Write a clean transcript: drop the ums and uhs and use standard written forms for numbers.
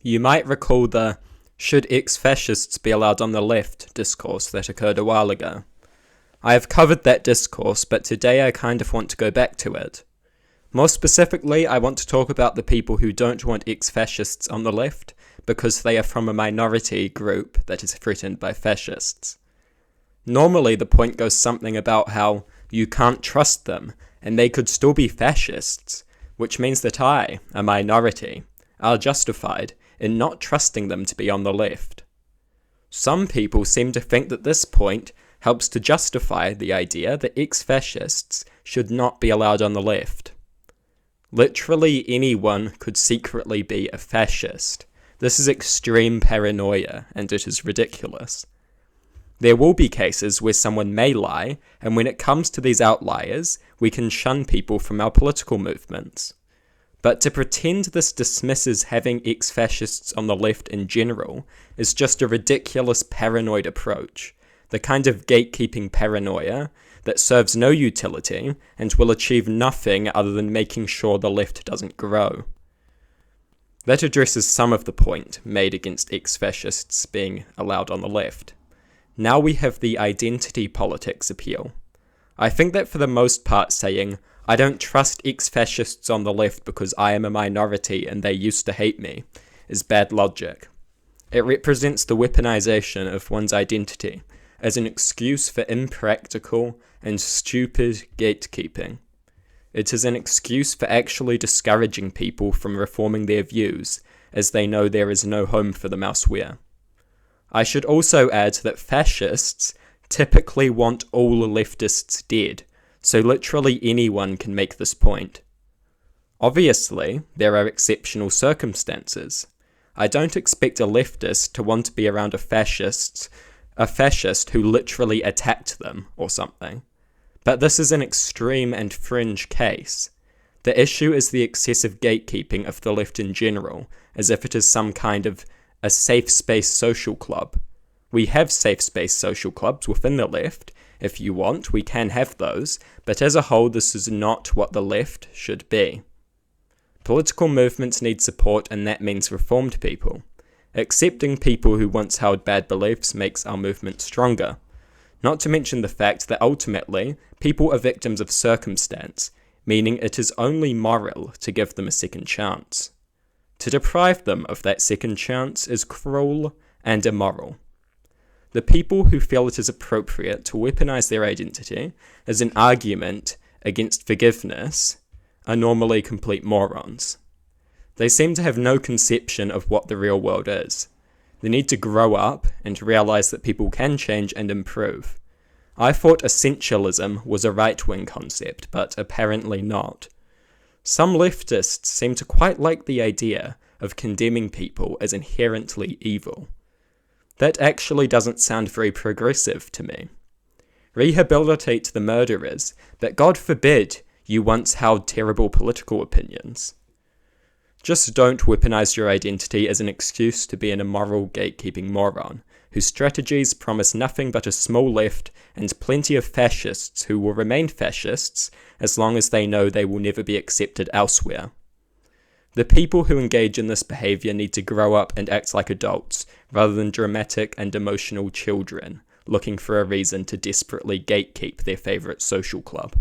You might recall the "should ex-fascists be allowed on the left" discourse that occurred a while ago. I have covered that discourse, but today I kind of want to go back to it. More specifically, I want to talk about the people who don't want ex-fascists on the left because they are from a minority group that is threatened by fascists. Normally, the point goes something about how you can't trust them, and they could still be fascists, which means that I, a minority, are justified in not trusting them to be on the left. Some people seem to think that this point helps to justify the idea that ex-fascists should not be allowed on the left. Literally anyone could secretly be a fascist. This is extreme paranoia, and it is ridiculous. There will be cases where someone may lie, and when it comes to these outliers, we can shun people from our political movements. But to pretend this dismisses having ex-fascists on the left in general is just a ridiculous paranoid approach, the kind of gatekeeping paranoia that serves no utility and will achieve nothing other than making sure the left doesn't grow. That addresses some of the point made against ex-fascists being allowed on the left. Now we have the identity politics appeal. I think that for the most part saying, "I don't trust ex-fascists on the left because I am a minority and they used to hate me," is bad logic. It represents the weaponization of one's identity as an excuse for impractical and stupid gatekeeping. It is an excuse for actually discouraging people from reforming their views, as they know there is no home for them elsewhere. I should also add that fascists typically want all leftists dead, so literally anyone can make this point. Obviously, there are exceptional circumstances. I don't expect a leftist to want to be around a fascist who literally attacked them or something. But this is an extreme and fringe case. The issue is the excessive gatekeeping of the left in general, as if it is some kind of a safe space social club. We have safe space social clubs within the left. If you want, we can have those, but as a whole, this is not what the left should be. Political movements need support, and that means reformed people. Accepting people who once held bad beliefs makes our movement stronger. Not to mention the fact that ultimately, people are victims of circumstance, meaning it is only moral to give them a second chance. To deprive them of that second chance is cruel and immoral. The people who feel it is appropriate to weaponize their identity as an argument against forgiveness are normally complete morons. They seem to have no conception of what the real world is. They need to grow up and realize that people can change and improve. I thought essentialism was a right-wing concept, but apparently not. Some leftists seem to quite like the idea of condemning people as inherently evil. That actually doesn't sound very progressive to me. Rehabilitate the murderers, but God forbid you once held terrible political opinions. Just don't weaponize your identity as an excuse to be an immoral gatekeeping moron, whose strategies promise nothing but a small left and plenty of fascists who will remain fascists as long as they know they will never be accepted elsewhere. The people who engage in this behavior need to grow up and act like adults, rather than dramatic and emotional children, looking for a reason to desperately gatekeep their favorite social club.